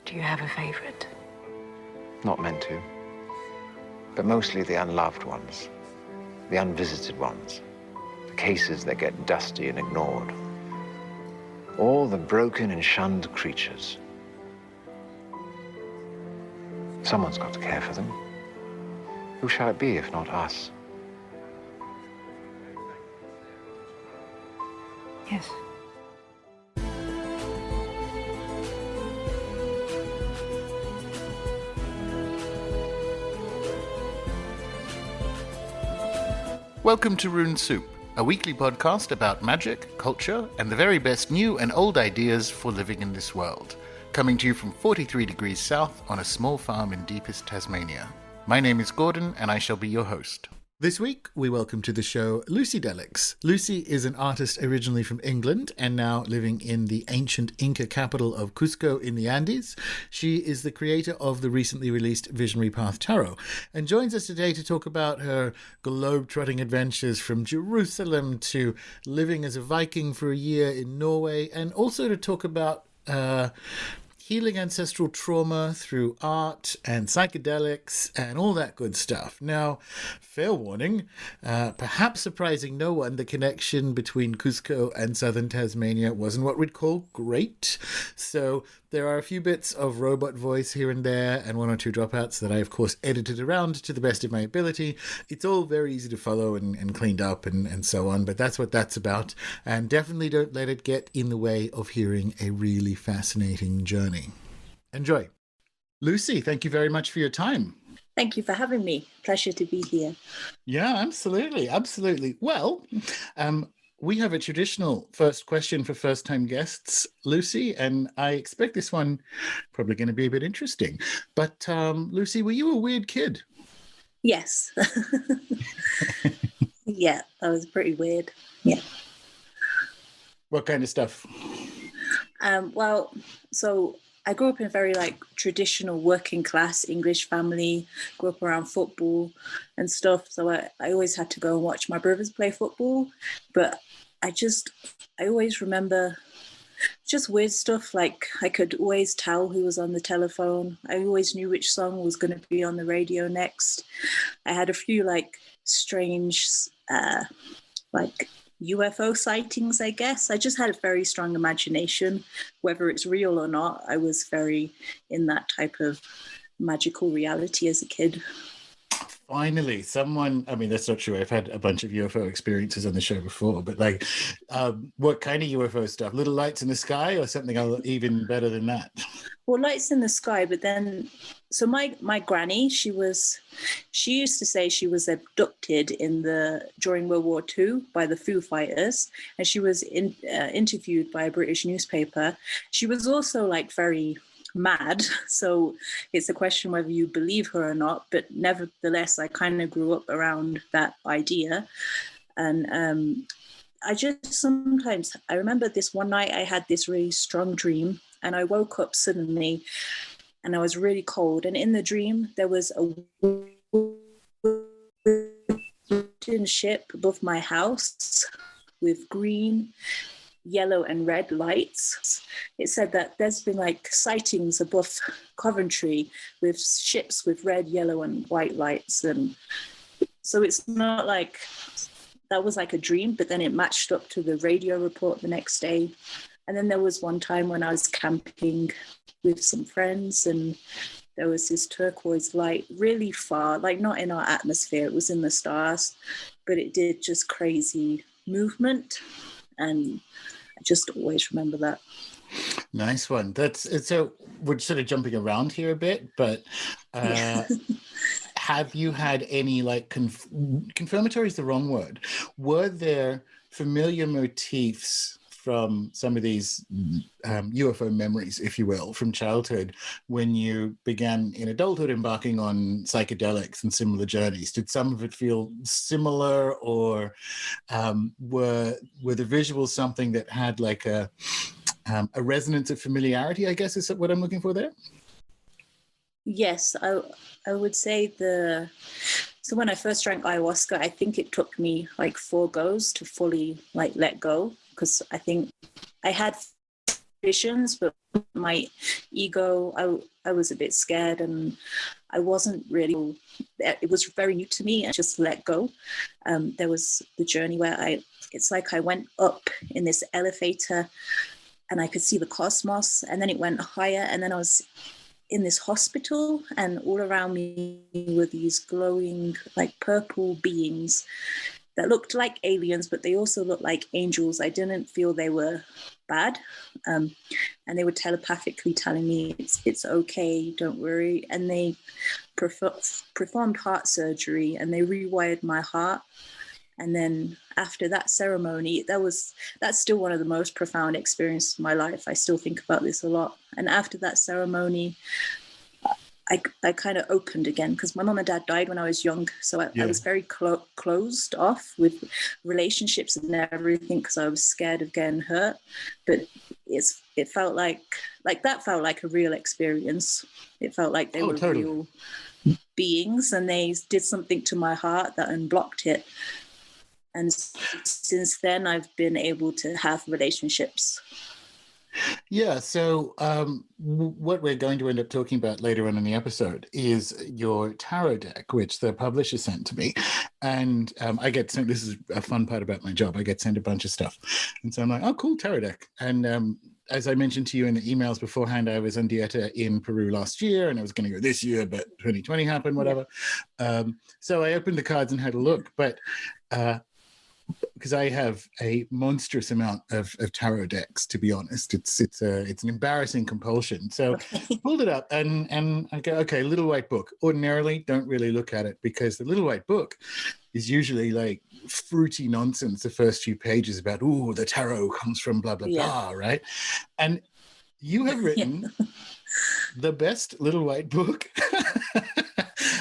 Do you have a favorite? Not meant to. But mostly the unloved ones, the unvisited ones, the cases that get dusty and ignored. All the broken and shunned creatures. Someone's got to care for them. Who shall it be if not us? Yes. Welcome to Rune Soup, a weekly podcast about magic, culture, and the very best new and old ideas for living in this world. Coming to you from 43 degrees south on a small farm in deepest Tasmania. My name is Gordon, and I shall be your host. This week, we welcome to the show Lucy Delix. Lucy is an artist originally from England and now living in the ancient Inca capital of Cusco in the Andes. She is the creator of the recently released Visionary Path Tarot and joins us today to talk about her globe-trotting adventures from Jerusalem to living as a Viking for a year in Norway, and also to talk about healing ancestral trauma through art and psychedelics and all that good stuff. Now, fair warning, perhaps surprising no one, the connection between Cusco and southern Tasmania wasn't what we'd call great. So there are a few bits of robot voice here and there and one or two dropouts that I, of course, edited around to the best of my ability. It's all very easy to follow and cleaned up and so on, but that's what that's about. And definitely don't let it get in the way of hearing a really fascinating journey. Enjoy. Lucy, thank you very much for your time. Thank you for having me. Pleasure to be here. Yeah, absolutely. Absolutely. Well, we have a traditional first question for first-time guests, Lucy, and I expect this one probably going to be a bit interesting. But Lucy, were you a weird kid? Yes. Yeah, that was pretty weird. Yeah. What kind of stuff? So I grew up in a very traditional working class English family, grew up around football and stuff. So I always had to go and watch my brothers play football. But I always remember just weird stuff. Like I could always tell who was on the telephone. I always knew which song was going to be on the radio next. I had a few strange UFO sightings, I guess. I just had a very strong imagination. Whether it's real or not, I was very in that type of magical reality as a kid. Finally, someone, I mean, that's not true. I've had a bunch of UFO experiences on the show before, but what kind of UFO stuff? Little lights in the sky or something even better than that? Well, lights in the sky, but then, so my granny, she used to say she was abducted during World War II by the Foo Fighters, and she was interviewed by a British newspaper. She was also very mad, so it's a question whether you believe her or not, but nevertheless I kind of grew up around that idea. And I remember this one night I had this really strong dream, and I woke up suddenly and I was really cold, and in the dream there was a wooden ship above my house with green, yellow and red lights. It said that there's been sightings above Coventry with ships with red, yellow and white lights. And so it's not that was a dream, but then it matched up to the radio report the next day. And then there was one time when I was camping with some friends and there was this turquoise light really far, not in our atmosphere, it was in the stars, but it did just crazy movement. And I just always remember that. Nice one. So we're sort of jumping around here a bit, but have you had any confirmatory is the wrong word. Were there familiar motifs from some of these UFO memories, if you will, from childhood when you began in adulthood embarking on psychedelics and similar journeys? Did some of it feel similar, or were the visuals something that had a resonance of familiarity, I guess is what I'm looking for there? Yes, I would say so when I first drank ayahuasca, I think it took me 4 goes to fully let go, because I think I had visions, but my ego, I was a bit scared, and I wasn't really, it was very new to me, and just let go. There was the journey where it's like I went up in this elevator and I could see the cosmos, and then it went higher, and then I was in this hospital, and all around me were these glowing, like purple beings that looked like aliens, but they also looked like angels. I didn't feel they were bad. And they were telepathically telling me, it's okay, don't worry. And they performed heart surgery, and they rewired my heart. And then after that ceremony, that's still one of the most profound experiences of my life. I still think about this a lot. And after that ceremony, I kind of opened again, because my mom and dad died when I was young. So I was very closed off with relationships and everything, because I was scared of getting hurt. But it felt like that felt like a real experience. It felt like they were totally real beings, and they did something to my heart that unblocked it. And since then, I've been able to have relationships. Yeah, so what we're going to end up talking about later on in the episode is your tarot deck, which the publisher sent to me. And I get sent, this is a fun part about my job, I get sent a bunch of stuff. And so I'm like, oh, cool, tarot deck. And as I mentioned to you in the emails beforehand, I was on dieta in Peru last year, and I was going to go this year, but 2020 happened, whatever. Yeah. So I opened the cards and had a look, but because I have a monstrous amount of tarot decks, to be honest. It's an embarrassing compulsion. So I pulled it up and I go, okay, Little White Book. Ordinarily, don't really look at it, because the Little White Book is usually like fruity nonsense. The first few pages about, ooh, the tarot comes from blah, blah, blah, right? And you have written the best Little White Book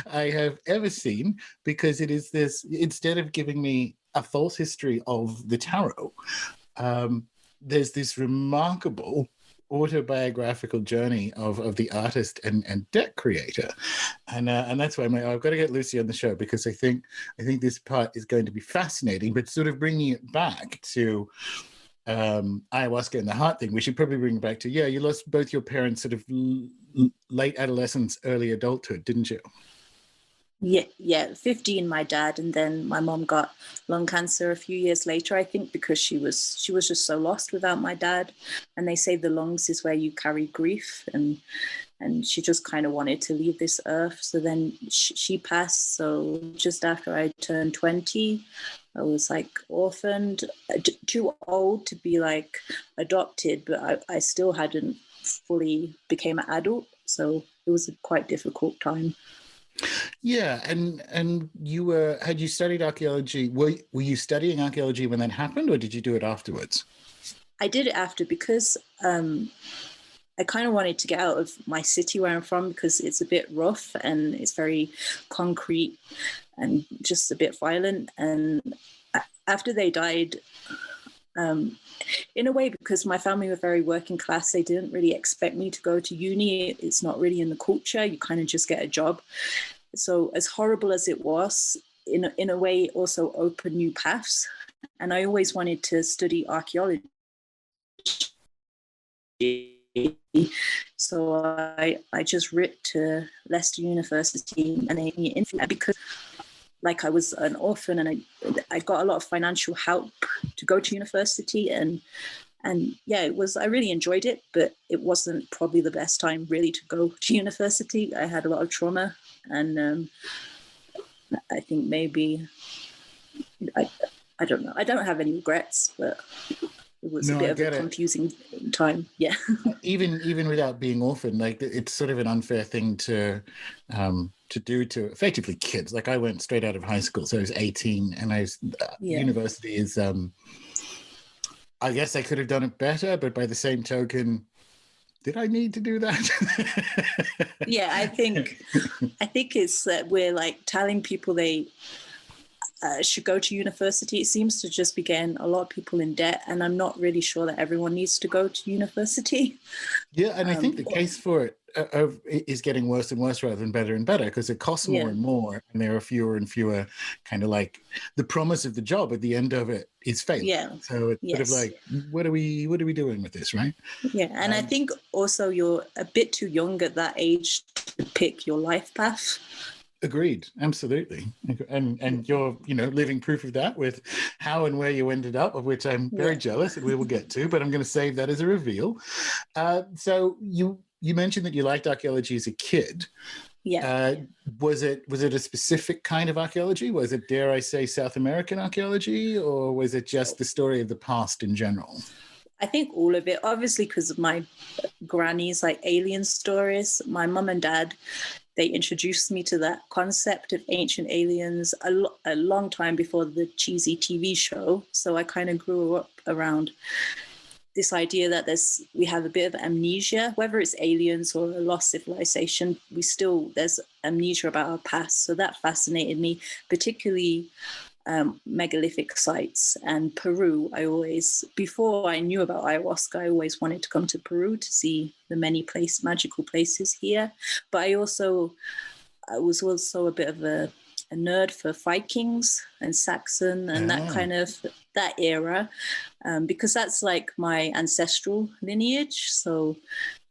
I have ever seen, because it is this, instead of giving me a false history of the tarot, there's this remarkable autobiographical journey of the artist and deck creator, and that's why I'm like, oh, I've got to get Lucy on the show, because I think this part is going to be fascinating. But sort of bringing it back to ayahuasca and the heart thing, we should probably bring it back to, you lost both your parents sort of late adolescence, early adulthood, didn't you? Yeah, 15 my dad, and then my mom got lung cancer a few years later, I think, because she was just so lost without my dad. And they say the lungs is where you carry grief, and she just kind of wanted to leave this earth. So then she passed. So just after I turned 20, I was like orphaned, too old to be like adopted, but I still hadn't fully became an adult. So it was a quite difficult time. Yeah, and had you studied archaeology? Were you studying archaeology when that happened, or did you do it afterwards? I did it after, because I kind of wanted to get out of my city where I'm from, because it's a bit rough and it's very concrete and just a bit violent. And after they died, in a way, because my family were very working class, they didn't really expect me to go to uni. It's not really in the culture. You kind of just get a job. So as horrible as it was, in a way, it also opened new paths. And I always wanted to study archaeology. So I just writ to Leicester University, and they in because like I was an orphan, and I got a lot of financial help to go to university, and yeah, it was, I really enjoyed it, but it wasn't probably the best time really to go to university. I had a lot of trauma, and I think maybe I don't know. I don't have any regrets, but it was a bit of a confusing time. Yeah. Even without being orphaned, like, it's sort of an unfair thing to do to effectively kids. Like, I went straight out of high school, so I was 18, and university is, I guess I could have done it better, but by the same token, did I need to do that? Yeah, I think it's that we're like telling people should go to university. It seems to just be getting a lot of people in debt, and I'm not really sure that everyone needs to go to university. Yeah, and I think the case for it is getting worse and worse rather than better and better, because it costs more and more, and there are fewer and fewer kind of like the promise of the job at the end of it is failure. Yeah. So it's sort of like, what are we doing with this, right? Yeah, and I think also you're a bit too young at that age to pick your life path. Agreed, absolutely, and you're living proof of that with how and where you ended up, of which I'm very jealous, and we will get to. But I'm going to save that as a reveal. So you mentioned that you liked archaeology as a kid. Yeah. Was it a specific kind of archaeology? Was it, dare I say, South American archaeology, or was it just the story of the past in general? I think all of it, obviously, because of my granny's like alien stories. My mum and dad, they introduced me to that concept of ancient aliens a long time before the cheesy TV show. So I kind of grew up around this idea that we have a bit of amnesia, whether it's aliens or a lost civilization, there's amnesia about our past. So that fascinated me, particularly megalithic sites. And Peru, before I knew about ayahuasca, I always wanted to come to Peru to see the many magical places here. But I was also a bit of a nerd for Vikings and Saxon and that era, because that's like my ancestral lineage. So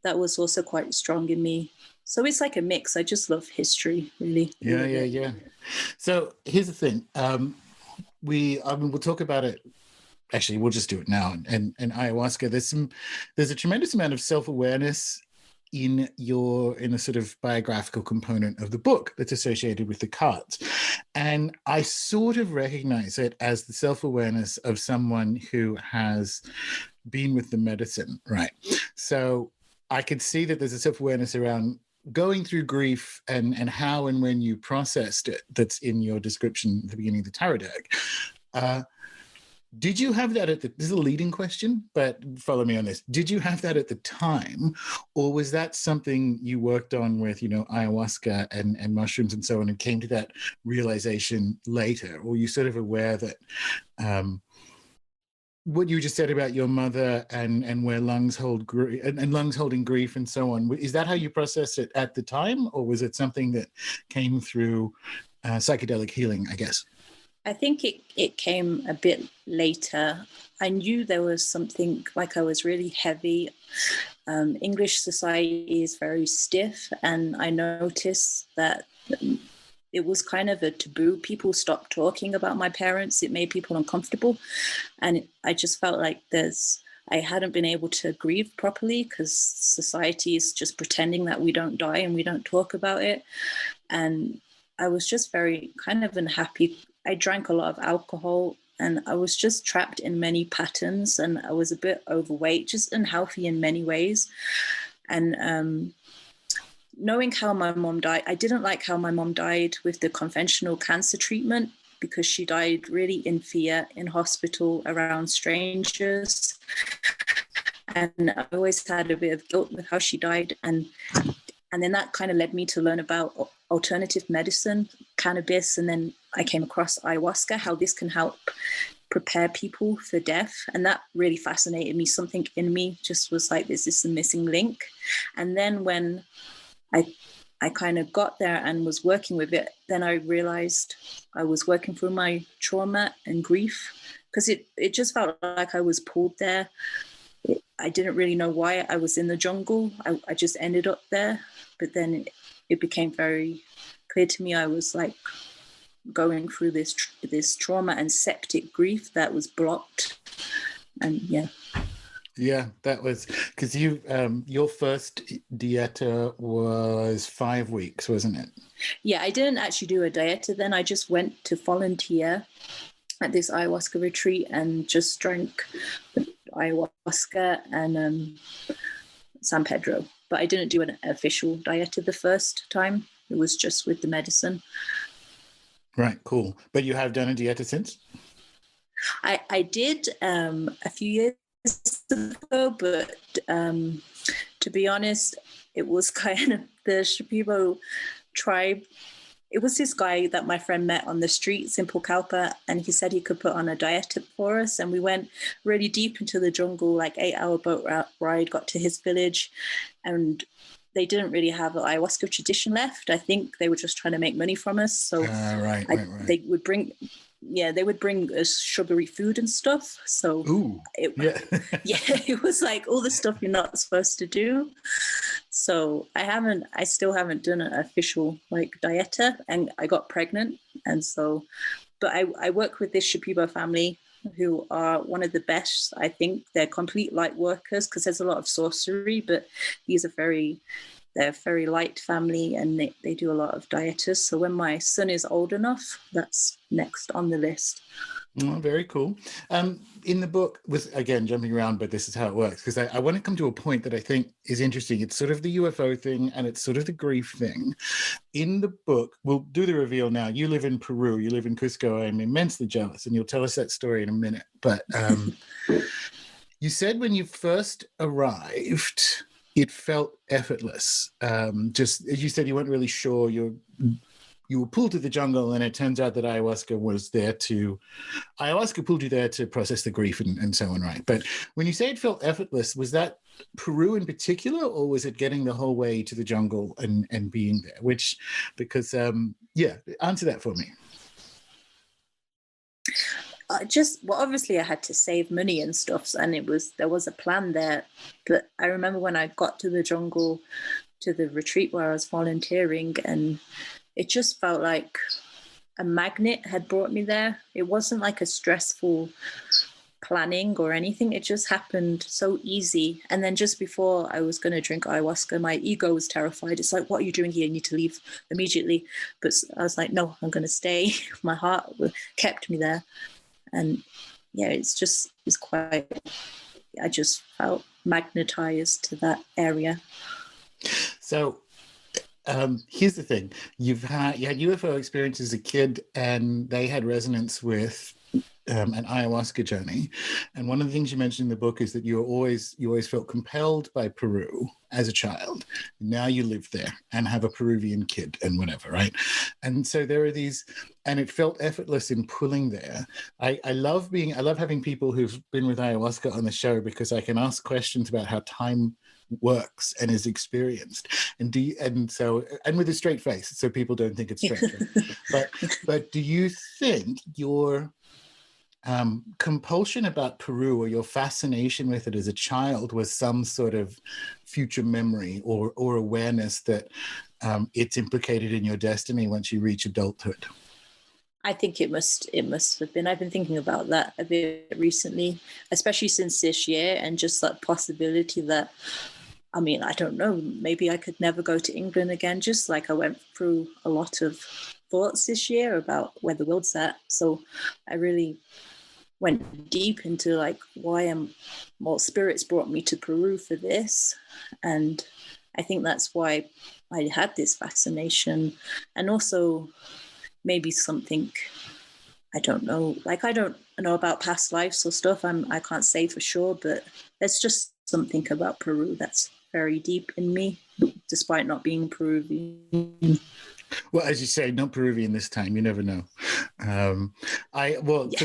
that was also quite strong in me. So it's like a mix. I just love history, really. Yeah. So here's the thing. We'll talk about it. Actually, we'll just do it now. And ayahuasca, there's a tremendous amount of self-awareness in a sort of biographical component of the book that's associated with the cards. And I sort of recognize it as the self-awareness of someone who has been with the medicine, right? So I could see that there's a self-awareness around going through grief and how and when you processed it that's in your description at the beginning of the tarot deck. Did you have that this is a leading question, but follow me on this. Did you have that at the time, or was that something you worked on with, ayahuasca and mushrooms and so on, and came to that realization later? Or were you sort of aware that what you just said about your mother and where lungs hold and lungs holding grief and so on, is that how you processed it at the time, or was it something that came through psychedelic healing, I guess? I think it came a bit later. I knew there was something, like I was really heavy. English society is very stiff, and I noticed that it was kind of a taboo. People stopped talking about my parents. It made people uncomfortable. And I just felt like I hadn't been able to grieve properly because society is just pretending that we don't die and we don't talk about it. And I was just very kind of unhappy. I drank a lot of alcohol, and I was just trapped in many patterns, and I was a bit overweight, just unhealthy in many ways. And knowing how my mom died, I didn't like how my mom died with the conventional cancer treatment, because she died really in fear in hospital around strangers. And I always had a bit of guilt with how she died. And then that kind of led me to learn about alternative medicine, cannabis, and then I came across ayahuasca, how this can help prepare people for death. And that really fascinated me. Something in me just was like, this is the missing link. And then when I kind of got there and was working with it, then I realized I was working through my trauma and grief, because it just felt like I was pulled there. I didn't really know why I was in the jungle. I just ended up there. But then it became very clear to me I was like going through this trauma and septic grief that was blocked. And yeah, that was because your first dieta was 5 weeks, wasn't it? Yeah, I didn't actually do a dieta then. I just went to volunteer at this ayahuasca retreat and just drank ayahuasca and San Pedro. But I didn't do an official dieta the first time. It was just with the medicine. Right, cool. But you have done a dieta since? I did a few years ago, but to be honest, it was kind of the Shipibo tribe. it was this guy that my friend met on the streets in Pucallpa, and he said he could put on a dietic for us. And we went really deep into the jungle, like 8-hour boat ride, got to his village, and they didn't really have an ayahuasca tradition left. I think they were just trying to make money from us. So right. They would bring, they would bring us sugary food and stuff. So it was like all the stuff you're not supposed to do. So I still haven't done an official like dieta, and I got pregnant. And so, but I work with this Shipibo family who are one of the best. I think they're complete light workers because there's a lot of sorcery, but they're a very light family, and they do a lot of dietas. So when my son is old enough, that's next on the list. Oh, very cool. In the book, with again jumping around, but this is how it works, because I want to come to a point that I think is interesting. It's sort of the UFO thing, and it's sort of the grief thing. In the book, we'll do the reveal now. You live in Peru. You live in Cusco. I'm immensely jealous, and you'll tell us that story in a minute. But you said when you first arrived, it felt effortless. Just as you said, you weren't really sure. You were pulled to the jungle, and it turns out that ayahuasca pulled you there to process the grief and so on, right? But when you say it felt effortless, was that Peru in particular, or was it getting the whole way to the jungle and being there? Answer that for me. Obviously I had to save money and stuff, and there was a plan there. But I remember when I got to the jungle, to the retreat where I was volunteering, and it just felt like a magnet had brought me there. It wasn't like a stressful planning or anything. It just happened so easy. And then just before I was going to drink ayahuasca, my ego was terrified. It's like, what are you doing here? You need to leave immediately. But I was like, no, I'm going to stay. My heart kept me there. And yeah, I just felt magnetized to that area. So here's the thing. You had UFO experience as a kid, and they had resonance with an ayahuasca journey. And one of the things you mentioned in the book is that you always felt compelled by Peru as a child. Now you live there and have a Peruvian kid and whatever, right? And so there are these, and it felt effortless in pulling there. I love having people who've been with ayahuasca on the show, because I can ask questions about how time works and is experienced, and with a straight face, so people don't think it's strange. but do you think your compulsion about Peru, or your fascination with it as a child, was some sort of future memory or awareness that it's implicated in your destiny once you reach adulthood? I think it must have been. I've been thinking about that a bit recently, especially since this year, and just that possibility that, I mean, I don't know, maybe I could never go to England again. Just like I went through a lot of thoughts this year about where the world's at. So I really went deep into like spirits brought me to Peru for this. And I think that's why I had this fascination. And also maybe something, I don't know, like I don't know about past lives or stuff. I can't say for sure, but there's just something about Peru that's very deep in me, despite not being Peruvian. Well, as you say, not Peruvian this time. You never know. For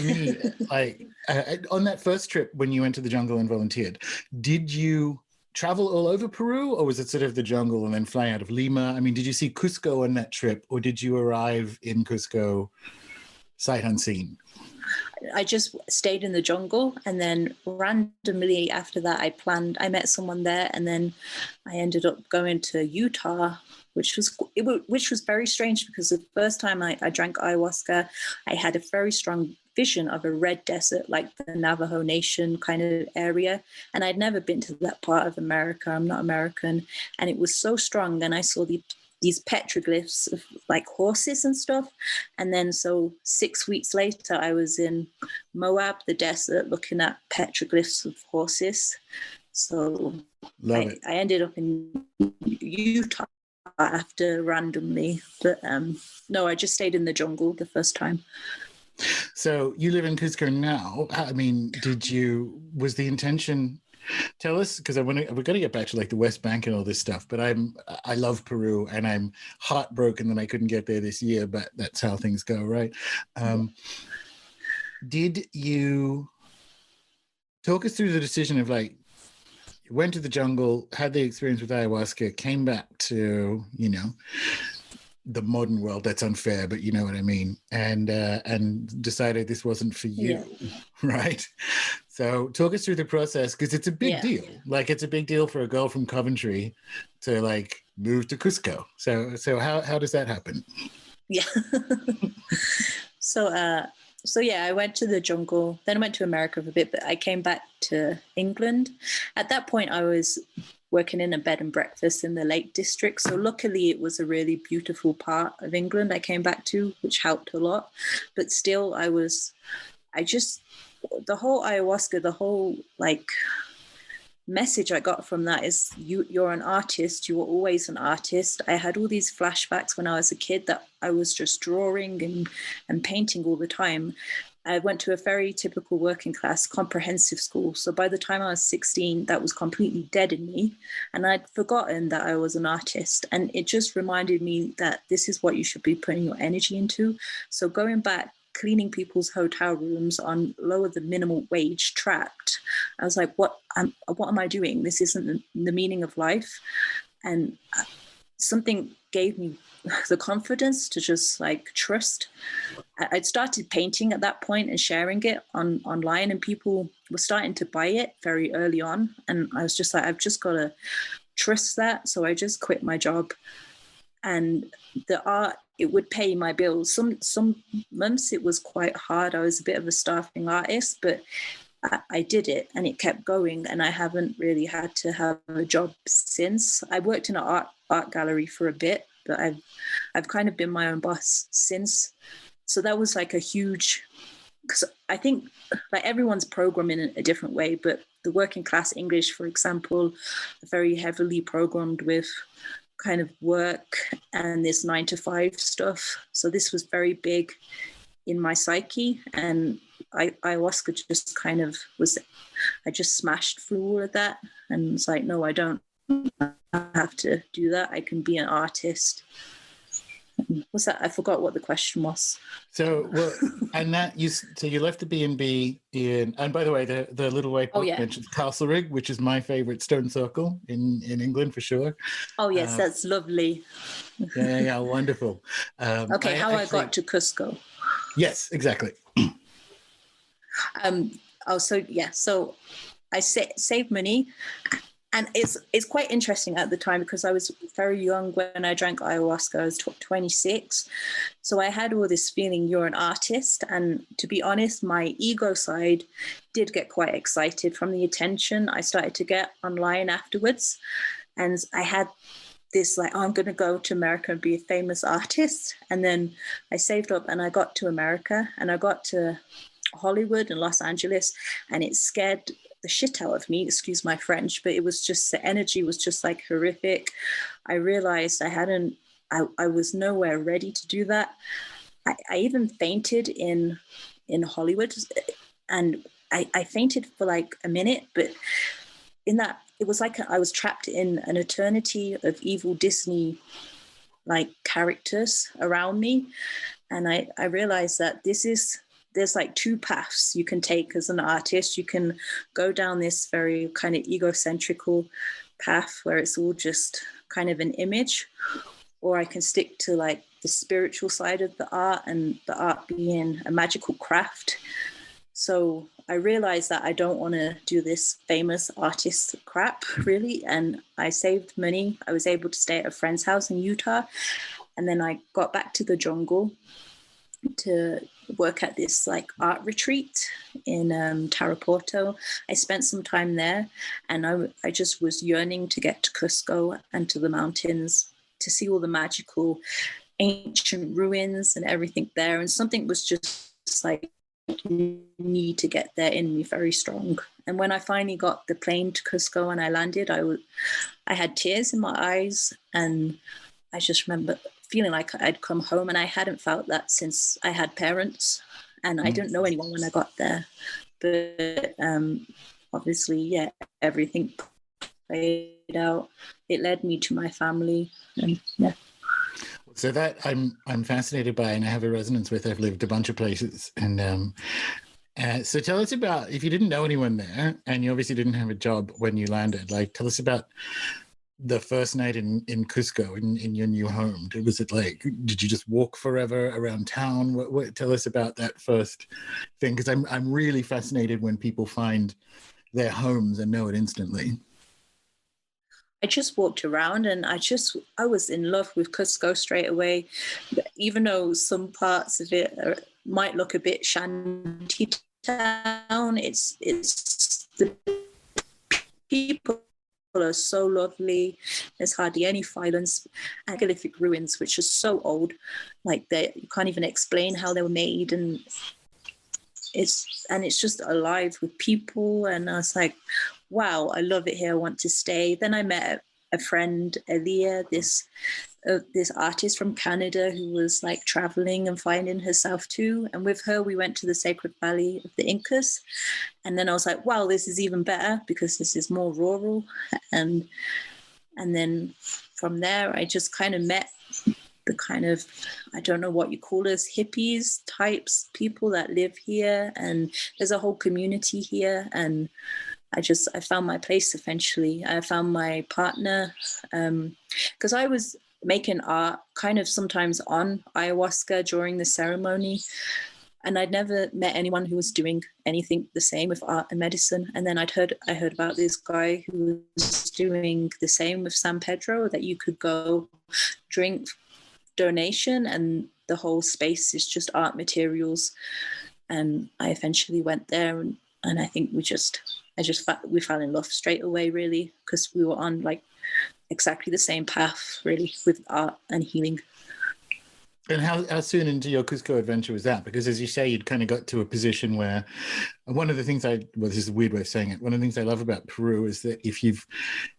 me, on that first trip when you went to the jungle and volunteered, did you travel all over Peru, or was it sort of the jungle and then fly out of Lima? I mean, did you see Cusco on that trip, or did you arrive in Cusco sight unseen? I just stayed in the jungle, and then randomly after that I met someone there, and then I ended up going to Utah, which was very strange, because the first time I drank ayahuasca, I had a very strong vision of a red desert, like the Navajo Nation kind of area, and I'd never been to that part of America. I'm not American, and it was so strong. And I saw these petroglyphs of like horses and stuff. And then so 6 weeks later, I was in Moab, the desert, looking at petroglyphs of horses. So I ended up in Utah after randomly. But no, I just stayed in the jungle the first time. So you live in Cusco now. I mean, was the intention Tell us, because we're going to get back to like the West Bank and all this stuff, but I love Peru, and I'm heartbroken that I couldn't get there this year, but that's how things go, right? Did you talk us through the decision of like, you went to the jungle, had the experience with ayahuasca, came back to, you know, the modern world? That's unfair, but you know what I mean, and decided this wasn't for you, right? So talk us through the process, because it's a big deal. Like, it's a big deal for a girl from Coventry to like move to Cusco. So how does that happen? Yeah. So yeah, I went to the jungle, then I went to America for a bit, but I came back to England. At that point, I was working in a bed and breakfast in the Lake District. So luckily it was a really beautiful part of England I came back to, which helped a lot. But still, the whole ayahuasca, the whole like message I got from that is you're an artist. You were always an artist. I had all these flashbacks when I was a kid that I was just drawing and painting all the time. I went to a very typical working class comprehensive school. So by the time I was 16, that was completely dead in me. And I'd forgotten that I was an artist. And it just reminded me that this is what you should be putting your energy into. So going back, cleaning people's hotel rooms on lower than minimum wage, trapped, I was like, what am I doing? This isn't the meaning of life. And something gave me the confidence to just like trust. I'd started painting at that point and sharing it online, and people were starting to buy it very early on. And I was just like, I've just got to trust that. So I just quit my job, and the art, it would pay my bills. Some months it was quite hard. I was a bit of a starving artist, but I did it and it kept going, and I haven't really had to have a job since. I worked in an art gallery for a bit, but I've kind of been my own boss since. So that was like a huge, because I think like everyone's programmed in a different way, but the working class English, for example, are very heavily programmed with kind of work and this 9-to-5 stuff. So this was very big in my psyche, and ayahuasca just kind of was, I just smashed through all of that and was like, no, I don't have to do that. I can be an artist. What's that? I forgot what the question was. So, well, and that you left the B&B in, and by the way, the little white book mentions Castlereagh, which is my favorite stone circle in England for sure. Oh yes, that's lovely. Yeah, wonderful. Okay, I got to Cusco. Yes, exactly. So I saved money. And it's quite interesting at the time, because I was very young when I drank ayahuasca. I was 26. So I had all this feeling, you're an artist. And to be honest, my ego side did get quite excited from the attention I started to get online afterwards. And I had this like, I'm going to go to America and be a famous artist. And then I saved up and I got to America, and I got to Hollywood and Los Angeles, and it scared the shit out of me, excuse my French, but it was just, the energy was just like horrific. I realized I was nowhere ready to do that. I even fainted in Hollywood, and I fainted for like a minute, but in that, it was like I was trapped in an eternity of evil Disney like characters around me. And I realized that there's like two paths you can take as an artist. You can go down this very kind of egocentrical path where it's all just kind of an image, or I can stick to like the spiritual side of the art, and the art being a magical craft. So I realized that I don't want to do this famous artist crap, really. And I saved money. I was able to stay at a friend's house in Utah. And then I got back to the jungle to work at this like art retreat in Tarapoto. I spent some time there, and I just was yearning to get to Cusco and to the mountains to see all the magical ancient ruins and everything there. And something was just like, you need to get there in me very strong. And when I finally got the plane to Cusco and I landed, I had tears in my eyes, and I just remember feeling like I'd come home, and I hadn't felt that since I had parents, and I didn't know anyone when I got there. But obviously, yeah, everything played out. It led me to my family, and yeah. So that I'm fascinated by, and I have a resonance with. I've lived a bunch of places, and so tell us about, if you didn't know anyone there, and you obviously didn't have a job when you landed. Like, tell us about the first night in Cusco, in your new home. Was it like, did you just walk forever around town? What tell us about that first thing, because I'm really fascinated when people find their homes and know it instantly. I just walked around and I was in love with Cusco straight away, even though some parts of it might look a bit shanty town. It's the people are so lovely. There's hardly any violence. Megalithic ruins, which are so old, like you can't even explain how they were made, and it's just alive with people. And I was like, wow, I love it here. I want to stay. Then I met a friend, Elia, this artist from Canada who was like traveling and finding herself too. And with her, we went to the Sacred Valley of the Incas. And then I was like, wow, this is even better because this is more rural. And then from there, I just kind of met the kind of, I don't know what you call us, hippies types, people that live here. And there's a whole community here. And I found my place eventually. I found my partner because I was making art kind of sometimes on ayahuasca during the ceremony. And I'd never met anyone who was doing anything the same with art and medicine. And then I heard about this guy who was doing the same with San Pedro, that you could go drink donation and the whole space is just art materials. And I eventually went there and I think we fell in love straight away, really, because we were on like exactly the same path, really, with art and healing. And how soon into your Cusco adventure was that? Because as you say, you'd kind of got to a position where one of the things this is a weird way of saying it. One of the things I love about Peru is that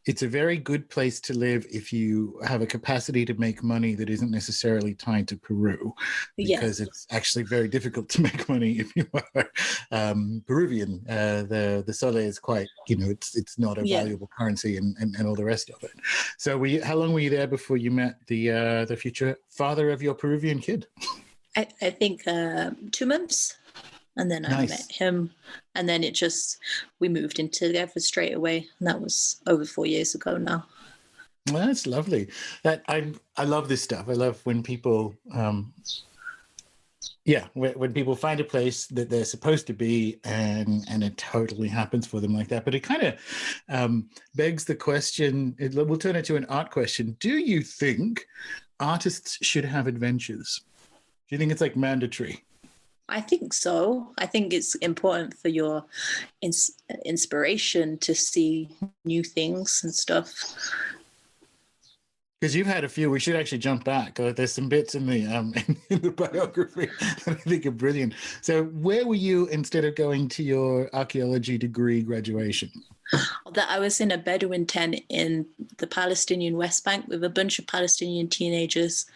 it's a very good place to live if you have a capacity to make money that isn't necessarily tied to Peru, because it's actually very difficult to make money if you are Peruvian. The sol is quite, it's not a valuable currency and all the rest of it. So how long were you there before you met the future father of your Peruvian kid? I think 2 months. And then I met him, and then we moved in together straight away. And that was over 4 years ago now. Well, that's lovely. I love this stuff. I love when people, when people find a place that they're supposed to be and it totally happens for them like that. But it kind of begs the question, we'll turn it to an art question. Do you think artists should have adventures? Do you think it's like mandatory? I think so. I think it's important for your inspiration to see new things and stuff. Because you've had a few. We should actually jump back. There's some bits in the in the biography that I think are brilliant. So where were you instead of going to your archaeology degree graduation? That I was in a Bedouin tent in the Palestinian West Bank with a bunch of Palestinian teenagers.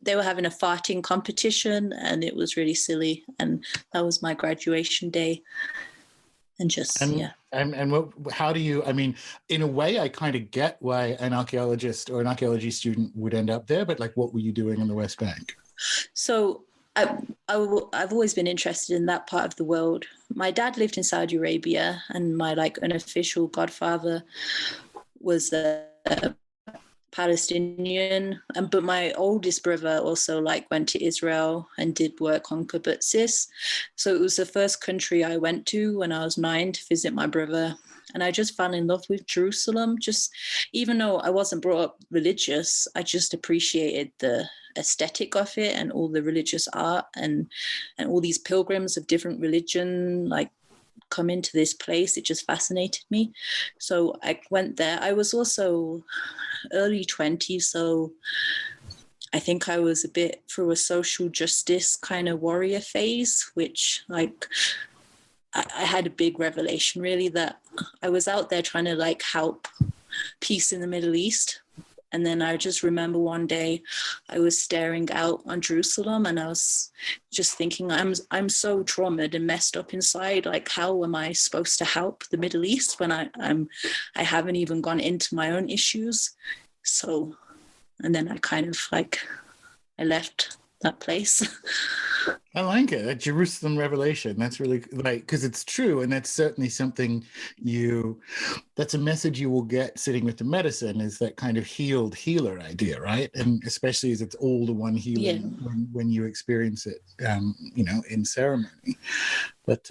They were having a farting competition, and it was really silly. And that was my graduation day. And how do you? I mean, in a way, I kind of get why an archaeologist or an archaeology student would end up there. But like, what were you doing on the West Bank? So I've always been interested in that part of the world. My dad lived in Saudi Arabia, and my unofficial godfather was a Palestinian, but my oldest brother also went to Israel and did work on Kibbutzis. So it was the first country I went to when I was 9 to visit my brother. And I just fell in love with Jerusalem. Just even though I wasn't brought up religious, I just appreciated the aesthetic of it and all the religious art and all these pilgrims of different religion come into this place. It just fascinated me. So I went there. I was also early 20s, so I think I was a bit through a social justice kind of warrior phase, which I had a big revelation really that I was out there trying to help peace in the Middle East. And then I just remember one day I was staring out on Jerusalem and I was just thinking, I'm so traumatized and messed up inside. Like, how am I supposed to help the Middle East when I haven't even gone into my own issues? So, and then I kind of like, I left that place. I like it. A Jerusalem revelation. That's really like, because it's true. And that's certainly something that's a message you will get sitting with the medicine, is that kind of healed healer idea, right? And especially as it's all the one healing when you experience it, in ceremony. But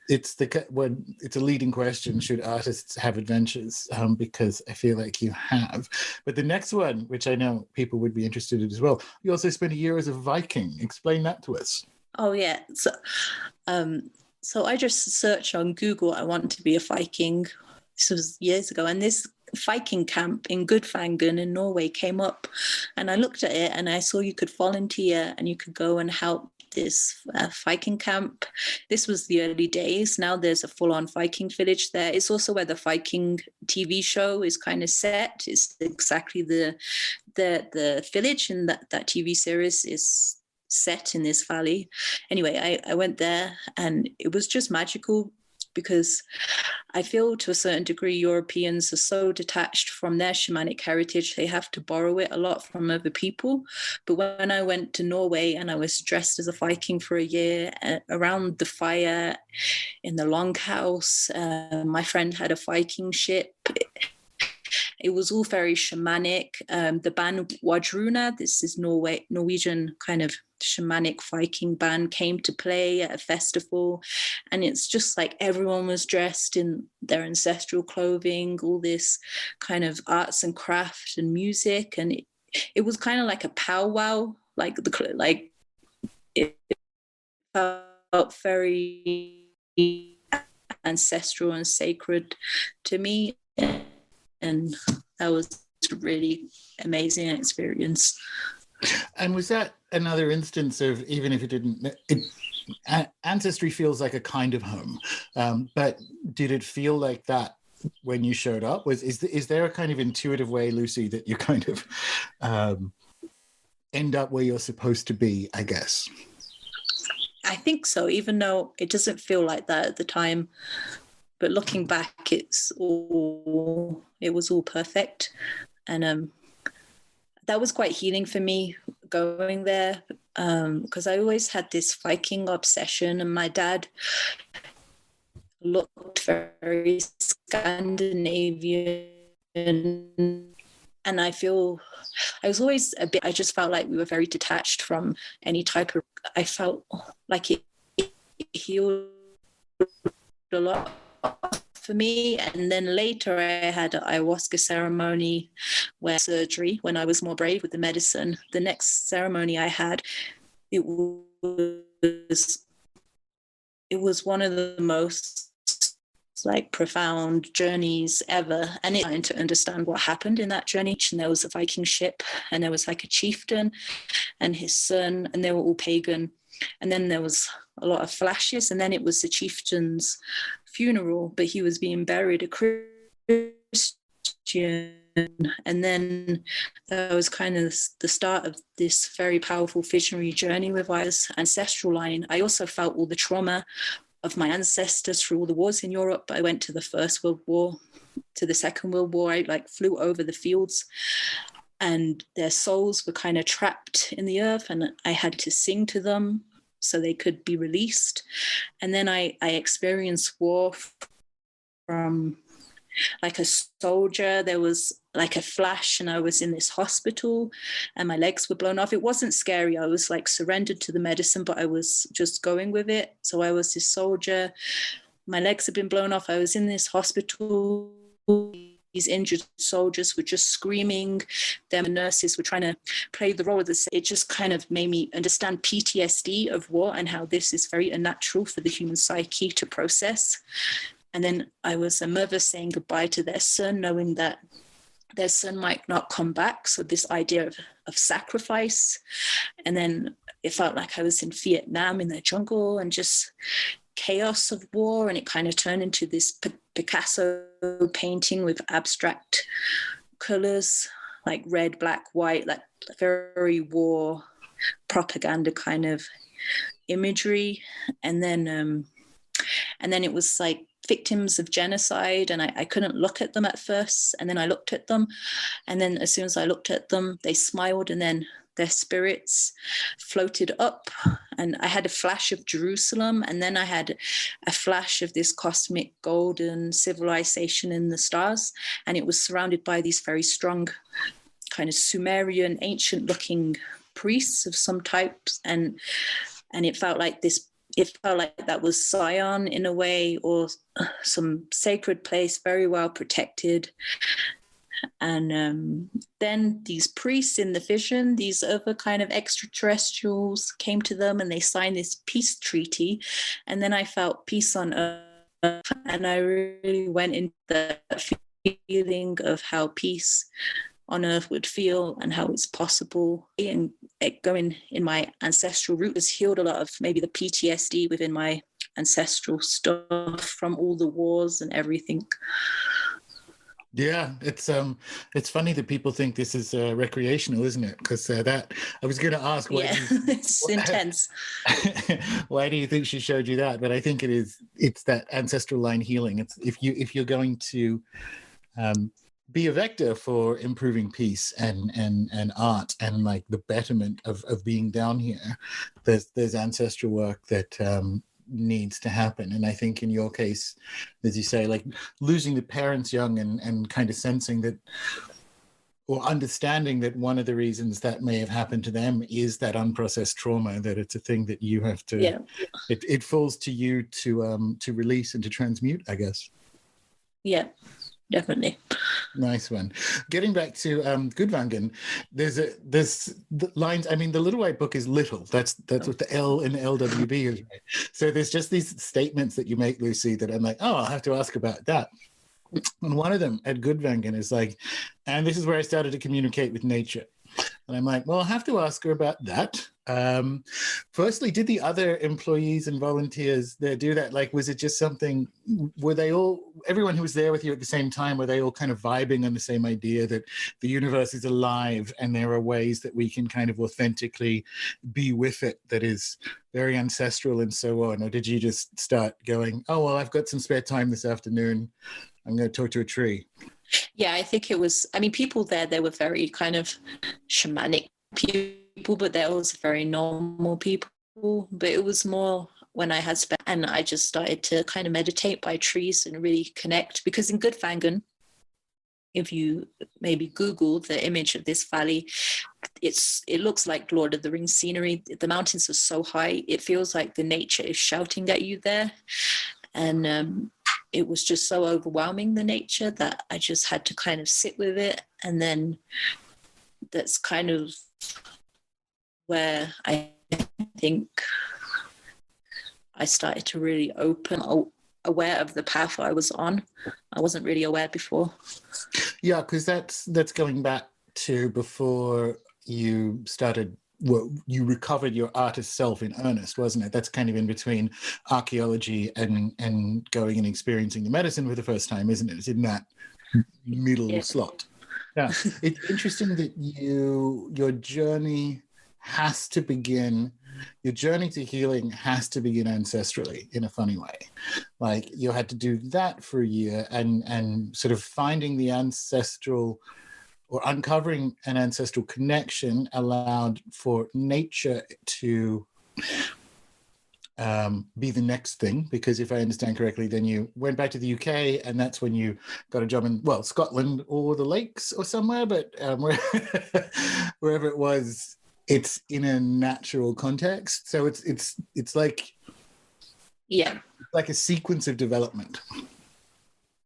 it's a leading question. Should artists have adventures? Because I feel like you have. But the next one, which I know people would be interested in as well, you also spent a year as a Viking. Explain that to us. Oh yeah. So I just searched on Google, I want to be a Viking. This was years ago. And this Viking camp in Gudvangen in Norway came up. And I looked at it and I saw you could volunteer and you could go and help this Viking camp. This was the early days. Now there's a full-on Viking village there. It's also where the Viking TV show is kind of set. It's exactly the village in that TV series is set in this valley. Anyway, I went there and it was just magical, because I feel to a certain degree Europeans are so detached from their shamanic heritage, they have to borrow it a lot from other people. But when I went to Norway and I was dressed as a Viking for a year, around the fire in the longhouse, my friend had a Viking ship. It was all very shamanic. The band Wadruna, this is Norwegian kind of shamanic Viking band, came to play at a festival. And it's just like everyone was dressed in their ancestral clothing, all this kind of arts and craft and music. And it was kind of like a powwow, it felt very ancestral and sacred to me. And that was a really amazing experience. And was that another instance of, even if it didn't, ancestry feels like a kind of home, but did it feel like that when you showed up? Is there a kind of intuitive way, Lucy, that you kind of end up where you're supposed to be, I guess? I think so, even though it doesn't feel like that at the time. But looking back, it was all perfect. And that was quite healing for me going there, because I always had this Viking obsession, and my dad looked very Scandinavian. And I was always I just felt like we were very detached from any type of, I felt like it healed a lot for me. And then later I had an ayahuasca ceremony where surgery, when I was more brave with the medicine. The next ceremony I had, it was one of the most like profound journeys ever, and trying to understand what happened in that journey. And there was a Viking ship, and there was like a chieftain and his son, and they were all pagan. And then there was a lot of flashes, and then it was the chieftain's funeral, but he was being buried a Christian. And then that was kind of the start of this very powerful visionary journey with our ancestral line. I also felt all the trauma of my ancestors through all the wars in Europe. I went to the First World War, to the Second World War. I flew over the fields, and their souls were kind of trapped in the earth, and I had to sing to them so they could be released. And then I experienced war from like a soldier. There was like a flash, and I was in this hospital and my legs were blown off. It wasn't scary. I was like surrendered to the medicine, but I was just going with it. So I was this soldier. My legs had been blown off. I was in this hospital. These injured soldiers were just screaming. The nurses were trying to play the role of this. It just kind of made me understand PTSD of war and how this is very unnatural for the human psyche to process. And then I was a mother saying goodbye to their son, knowing that their son might not come back. So this idea of sacrifice. And then it felt like I was in Vietnam in the jungle and just chaos of war. And it kind of turned into this Picasso painting with abstract colors, like red, black, white, like very war propaganda kind of imagery. And then it was like victims of genocide, and I couldn't look at them at first, and then I looked at them, and then as soon as I looked at them, they smiled, and then their spirits floated up, and I had a flash of Jerusalem, and then I had a flash of this cosmic golden civilization in the stars, and it was surrounded by these very strong kind of Sumerian ancient looking priests of some types, and it felt like that was Zion in a way, or some sacred place, very well protected. And then these priests in the vision, these other kind of extraterrestrials came to them, and they signed this peace treaty. And then I felt peace on earth, and I really went into the feeling of how peace on earth would feel and how it's possible. And going in my ancestral root has healed a lot of maybe the PTSD within my ancestral stuff from all the wars and everything. Yeah, it's funny that people think this is recreational, isn't it? Because that I was going to ask, it's intense. Why do you think she showed you that? But I think it's that ancestral line healing. It's if you're going to be a vector for improving peace and art and like the betterment of being down here, there's ancestral work that needs to happen. And I think in your case, as you say, like losing the parents young and kind of sensing that or understanding that one of the reasons that may have happened to them is that unprocessed trauma, that it's a thing that you have to, it falls to you to release and to transmute, I guess. Yeah. Definitely. Nice one. Getting back to Gudvangen, there's the lines. I mean, the Little White Book is little. That's what the L in LWB is. Right? So there's just these statements that you make, Lucy, that I'm like, oh, I'll have to ask about that. And one of them at Gudvangen is like, and this is where I started to communicate with nature. And I'm like, well, I'll have to ask her about that. Firstly, did the other employees and volunteers there do that? Like, was it just something, were they all, everyone who was there with you at the same time, were they all kind of vibing on the same idea that the universe is alive and there are ways that we can kind of authentically be with it that is very ancestral and so on? Or did you just start going, oh, well, I've got some spare time this afternoon, I'm going to talk to a tree? Yeah, I think it was, I mean, people there, they were very kind of shamanic people, but they're also very normal people. But it was more when I had spent, and I just started to kind of meditate by trees and really connect. Because in Gudvangen, if you maybe Google the image of this valley, it looks like Lord of the Rings scenery. The mountains are so high, it feels like the nature is shouting at you there. And it was just so overwhelming, the nature, that I just had to kind of sit with it. And then that's kind of where I think I started to really aware of the path I was on. I wasn't really aware before. Yeah, because that's going back to before you started, well, you recovered your artist self in earnest, wasn't it? That's kind of in between archaeology and going and experiencing the medicine for the first time, isn't it? It's in that middle slot. Yeah, it's interesting that your journey has to begin. Your journey to healing has to begin ancestrally in a funny way. Like you had to do that for a year and sort of finding the ancestral or uncovering an ancestral connection allowed for nature to be the next thing, because if I understand correctly, then you went back to the UK and that's when you got a job in, well, Scotland or the Lakes or somewhere, but wherever it was, it's in a natural context. So it's like, yeah, like a sequence of development.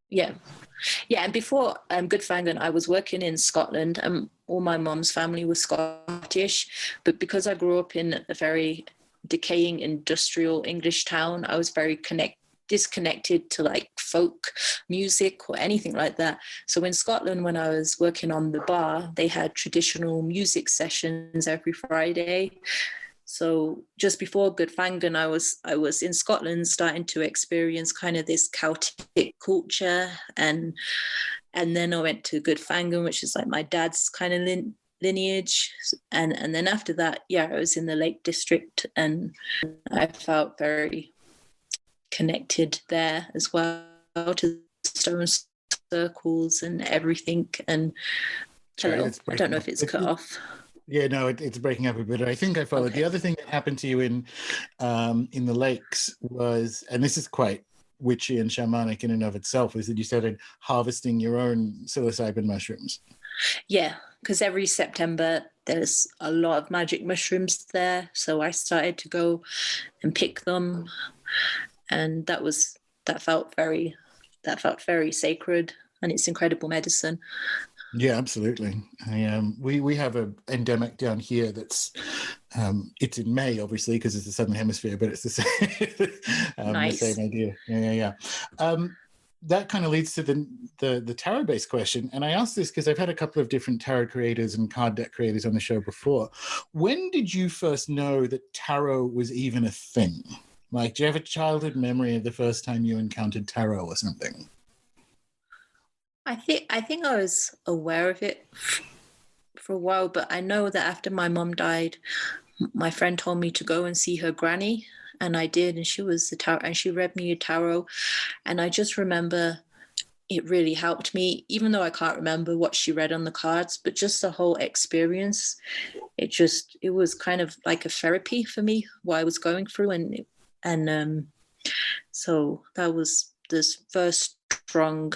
Yeah. Yeah, and before Gudvangen, I was working in Scotland. All my mom's family was Scottish, but because I grew up in a very decaying industrial English town, I was very disconnected to like folk music or anything like that. So in Scotland, when I was working on the bar, they had traditional music sessions every Friday. So just before Gudvangen, I was in Scotland starting to experience kind of this Celtic culture and And then I went to Goodfangen, which is like my dad's kind of lineage. And then after that, yeah, I was in the Lake District, and I felt very connected there as well to stone circles and everything. And hello, I don't know if it's cut off. Yeah, no, it's breaking up a bit. I think I followed. Okay. The other thing that happened to you in the lakes was, and this is quite witchy and shamanic in and of itself, is that you started harvesting your own psilocybin mushrooms. Yeah, because every September there's a lot of magic mushrooms there. So I started to go and pick them, and that felt very sacred, and it's incredible medicine. Yeah, absolutely. We have an endemic down here that's it's in May, obviously, because it's the Southern Hemisphere, but it's the same, nice. The same idea. Yeah. That kind of leads to the tarot-based question, and I asked this because I've had a couple of different tarot creators and card deck creators on the show before. When did you first know that tarot was even a thing? Like, do you have a childhood memory of the first time you encountered tarot or something? I think I was aware of it for a while, but I know that after my mom died, my friend told me to go and see her granny, and I did, and she was the tarot, and she read me a tarot, and I just remember it really helped me, even though I can't remember what she read on the cards, but just the whole experience, it was kind of like a therapy for me, what I was going through, and so that was this first strong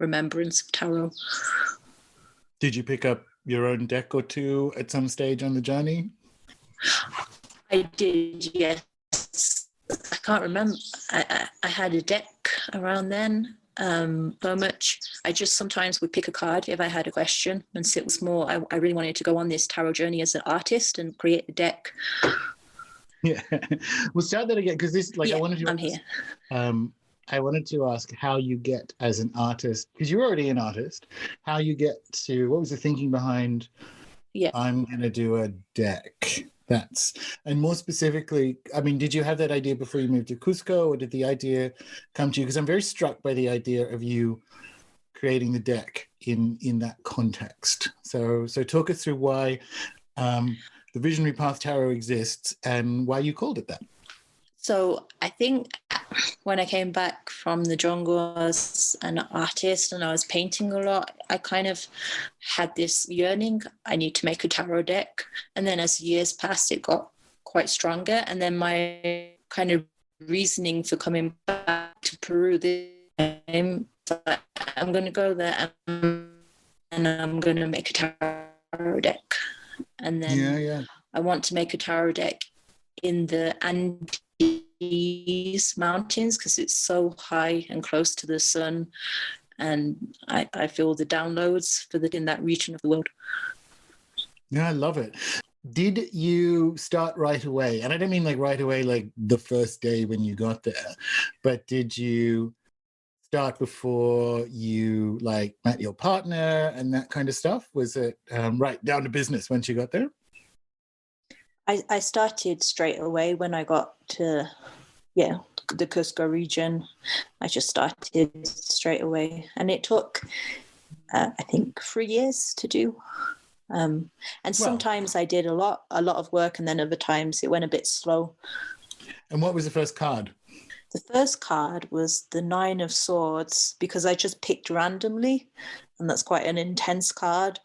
remembrance of tarot. Did you pick up your own deck or two at some stage on the journey? I did, yes. I can't remember. I had a deck around then, so much. I just sometimes would pick a card if I had a question, and so it was more, I really wanted to go on this tarot journey as an artist and create a deck. Yeah. We'll start that again, because this, like, yeah, I wanted to... I'm here. I wanted to ask how you get as an artist, because you're already an artist, how you get to, what was the thinking behind, I'm going to do a deck? And more specifically, I mean, did you have that idea before you moved to Cusco, or did the idea come to you? Because I'm very struck by the idea of you creating the deck in that context. So talk us through why the Visionary Path Tarot exists and why you called it that. So I think when I came back from the jungle as an artist and I was painting a lot, I kind of had this yearning, I need to make a tarot deck. And then as years passed, it got quite stronger. And then my kind of reasoning for coming back to Peru this time, I'm going to go there and I'm going to make a tarot deck. And then I want to make a tarot deck in the Andes mountains, because it's so high and close to the sun, and I feel the downloads in that region of the world. Yeah, I love it. Did you start right away? And I don't mean like right away, like the first day when you got there, but did you start before you like met your partner and that kind of stuff? Was it right down to business once you got there? I started straight away when I got to, the Cusco region. I just started straight away. And it took, I think, 3 years to do. And sometimes I did a lot of work, and then other times it went a bit slow. And what was the first card? The first card was the 9 of Swords, because I just picked randomly, and that's quite an intense card.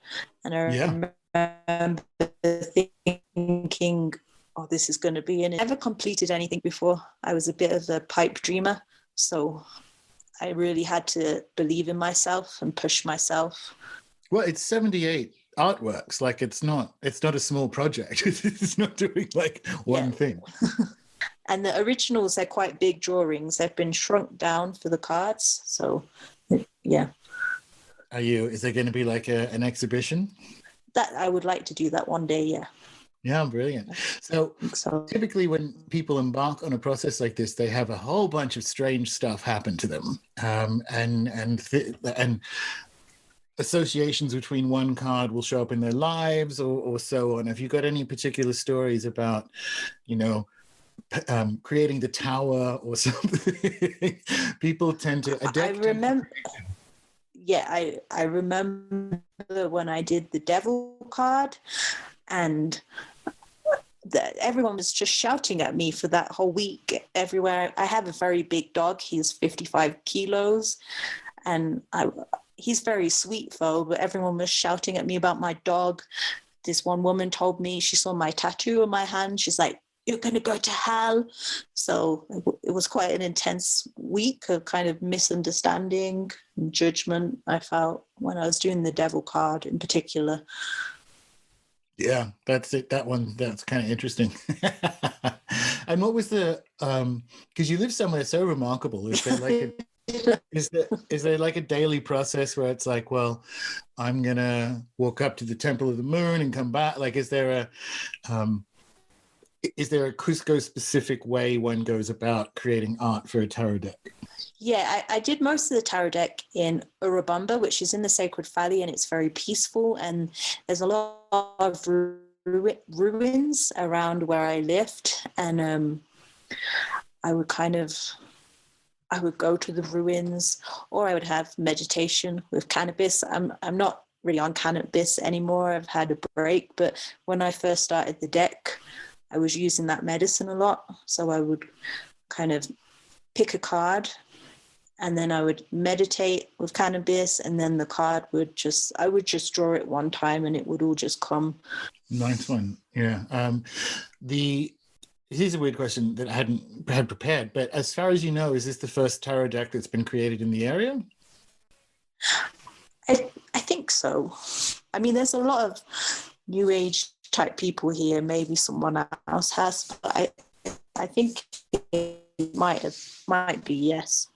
And I remember thinking, oh, this is going to be in it. I never completed anything before. I was a bit of a pipe dreamer, so I really had to believe in myself and push myself. Well, it's 78 artworks. Like, it's not a small project. It's not doing like one thing. And the originals, they're quite big drawings. They've been shrunk down for the cards. So, yeah. Is there going to be like an exhibition? That I would like to do that one day, yeah. Yeah, brilliant. So typically when people embark on a process like this, they have a whole bunch of strange stuff happen to them. And associations between one card will show up in their lives or so on. Have you got any particular stories about, creating the tower or something? People tend to adapt. yeah, I remember when I did the devil card, and everyone was just shouting at me for that whole week everywhere. I have a very big dog. He's 55 kilos, and he's very sweet though, but everyone was shouting at me about my dog. This one woman told me she saw my tattoo on my hand. She's like, "You're going to go to hell." So it was quite an intense week of kind of misunderstanding and judgment, I felt, when I was doing the devil card in particular. Yeah, that's it. That one, that's kind of interesting. And what was the, because you live somewhere so remarkable, is there like is there like a daily process where it's like, well, I'm gonna walk up to the Temple of the Moon and come back? Like, is there a Cusco specific way one goes about creating art for a tarot deck? Yeah, I did most of the tarot deck in Urubamba, which is in the Sacred Valley, and it's very peaceful. And there's a lot of ruins around where I lived. And I would go to the ruins, or I would have meditation with cannabis. I'm not really on cannabis anymore. I've had a break. But when I first started the deck, I was using that medicine a lot. So I would kind of pick a card, and then I would meditate with cannabis, and then the card I would just draw it one time and it would all just come. Nice one. Yeah. Here's a weird question that I hadn't had prepared, but as far as you know, is this the first tarot deck that's been created in the area? I think so. I mean, there's a lot of new age type people here. Maybe someone else has, but I think it might be, yes.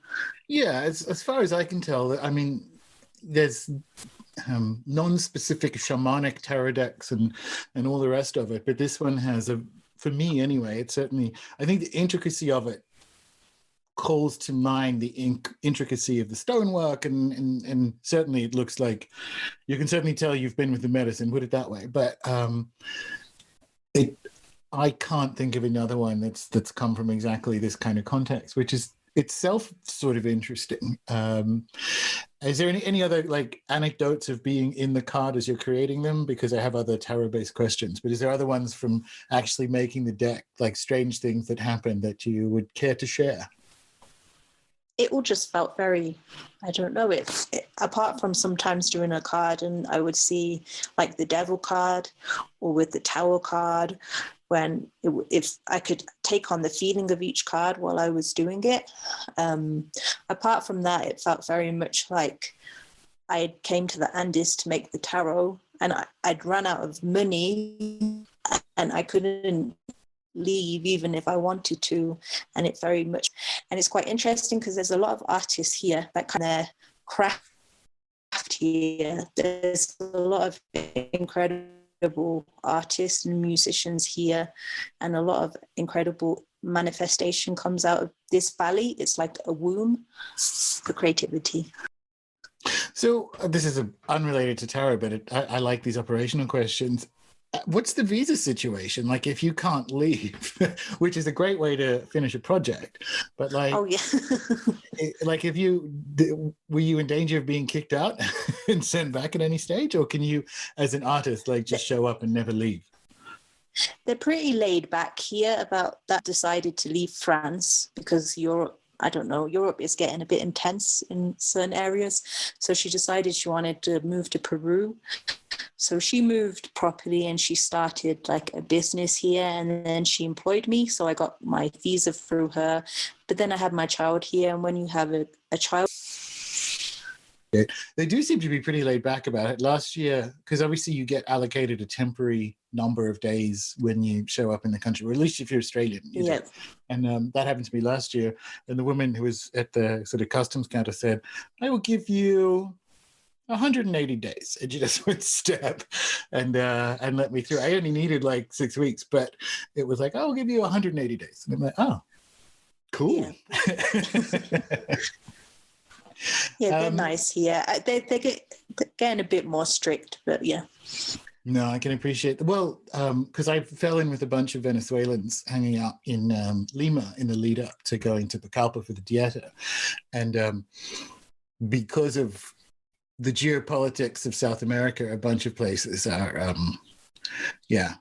Yeah, as far as I can tell, I mean, there's non-specific shamanic tarot decks and all the rest of it, but this one has for me anyway, it's certainly, I think the intricacy of it calls to mind the intricacy of the stonework, and certainly it looks like you can certainly tell you've been with the medicine, put it that way. But I can't think of another one that's come from exactly this kind of context, which is itself sort of interesting. Is there any other like anecdotes of being in the card as you're creating them? Because I have other tarot-based questions, but is there other ones from actually making the deck, like strange things that happened that you would care to share? It all just felt very, I don't know, it apart from sometimes doing a card and I would see like the devil card or with the tower card, if I could take on the feeling of each card while I was doing it. Apart from that, it felt very much like I came to the Andes to make the tarot, and I'd run out of money and I couldn't leave even if I wanted to. And it's quite interesting because there's a lot of artists here that kind of craft here. There's a lot of incredible artists and musicians here, and a lot of incredible manifestation comes out of this valley. It's like a womb for creativity. So this is unrelated to tarot, but I like these operational questions. What's the visa situation? Like, if you can't leave, which is a great way to finish a project, but like, oh yeah, like were you in danger of being kicked out and sent back at any stage, or can you, as an artist, like just show up and never leave? They're pretty laid back here about that. Decided to leave France because Europe is getting a bit intense in certain areas. So she decided she wanted to move to Peru. So she moved properly and she started like a business here, and then she employed me. So I got my visa through her. But then I had my child here, and when you have a child... They do seem to be pretty laid back about it. Last year, because obviously you get allocated a temporary number of days when you show up in the country, or at least if you're Australian. Yeah. And that happened to me last year. And the woman who was at the sort of customs counter said, "I will give you 180 days." And she just would step and let me through. I only needed like 6 weeks, but it was like, "I'll give you 180 days." And I'm like, "Oh, cool." Yeah. Yeah, they're nice here. They're getting a bit more strict, but yeah. No, I can appreciate that. Well, because I fell in with a bunch of Venezuelans hanging out in Lima in the lead up to going to Pucallpa for the Dieta. And because of the geopolitics of South America, a bunch of places are,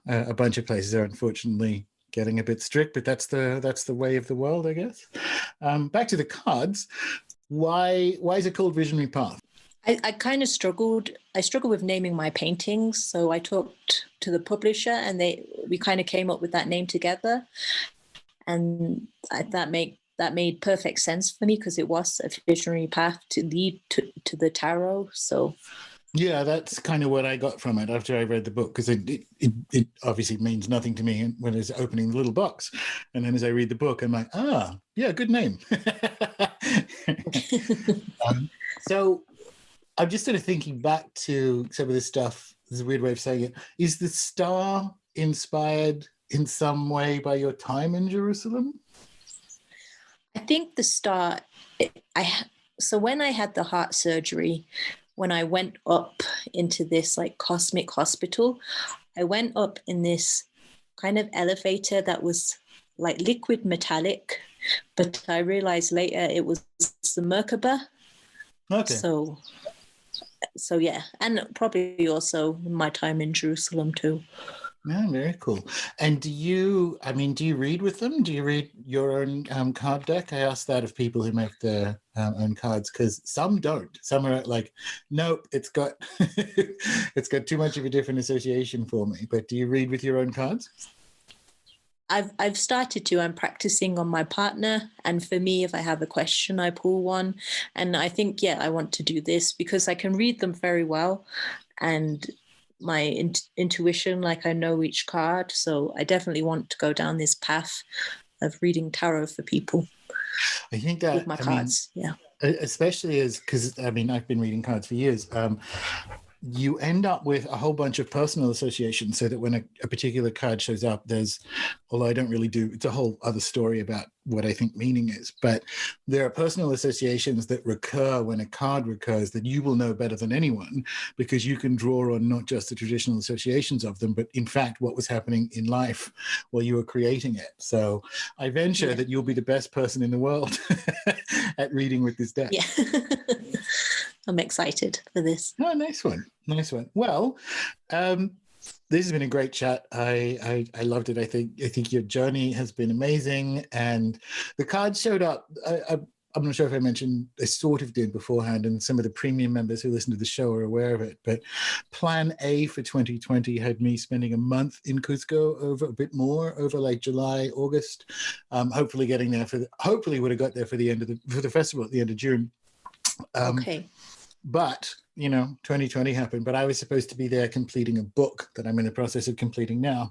a bunch of places are unfortunately getting a bit strict, but that's the way of the world, I guess. Back to the cards. Why is it called Visionary Path? I kind of struggled. I struggled with naming my paintings, so I talked to the publisher, and we kind of came up with that name together, and that made perfect sense for me because it was a visionary path to lead to the tarot. So. Yeah, that's kind of what I got from it after I read the book, because it obviously means nothing to me when it's opening the little box. And then as I read the book, I'm like, yeah, good name. So I'm just sort of thinking back to some of this stuff. There's a weird way of saying it. Is the star inspired in some way by your time in Jerusalem? I think the star, so when I had the heart surgery, when I went up into this like cosmic hospital, I went up in this kind of elevator that was like liquid metallic, but I realized later it was the Merkaba. Okay. So yeah, and probably also my time in Jerusalem too. Yeah, very cool. And do you read with them? Do you read your own card deck? I ask that of people who make their own cards, because some don't. Some are like, nope, it's got it's got too much of a different association for me. But do you read with your own cards? I've started to. I'm practicing on my partner, and for me, if I have a question, I pull one. And I think, I want to do this because I can read them very well, and my intuition, like I know each card. So I definitely want to go down this path of reading tarot for people. I think that with my cards, especially because I've been reading cards for years. You end up with a whole bunch of personal associations, so that when a particular card shows up, although I don't really do, it's a whole other story about what I think meaning is, but there are personal associations that recur when a card recurs that you will know better than anyone, because you can draw on not just the traditional associations of them, but in fact what was happening in life while you were creating it. So I venture that you'll be the best person in the world at reading with this deck. Yeah. I'm excited for this. Oh, nice one. Well, this has been a great chat. I loved it. I think your journey has been amazing, and the cards showed up. I'm not sure if I mentioned, I sort of did beforehand, and some of the premium members who listen to the show are aware of it, but Plan A for 2020 had me spending a month in Cusco, a bit more over like July, August, hopefully getting there hopefully would have got there for the festival at the end of June. Okay. But 2020 happened, but I was supposed to be there completing a book that I'm in the process of completing now.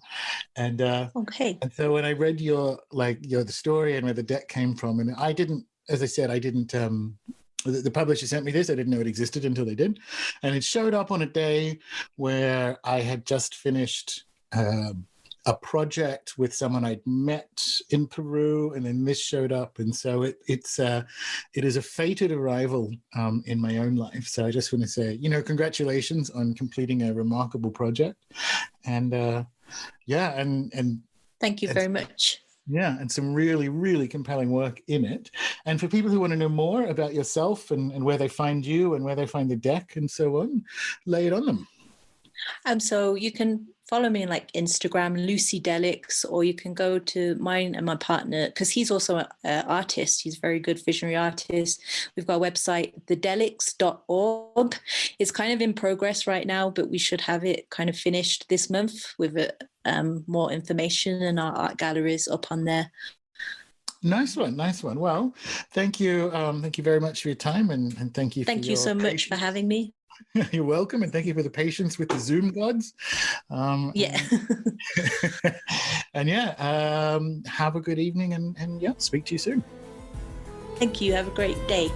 And and so when I read the story and where the deck came from, and I didn't, as I said, the publisher sent me this. I didn't know it existed until they did. And it showed up on a day where I had just finished a project with someone I'd met in Peru, and then this showed up. And so it is a fated arrival in my own life. So I just want to say, congratulations on completing a remarkable project. And and thank you very much. Yeah, and some really, really compelling work in it. And for people who want to know more about yourself and where they find you and where they find the deck and so on, lay it on them. So you can follow me on like Instagram, Lucy Delix, or you can go to mine and my partner, because he's also an artist. He's a very good visionary artist. We've got a website, thedelics.org. It's kind of in progress right now, but we should have it kind of finished this month with more information, and our art galleries up on there. Nice one. Well, thank you. Thank you very much for your time, and thank you. Thank you so much for having me. You're welcome, and thank you for the patience with the Zoom gods. And have a good evening, and speak to you soon. Thank you. Have a great day.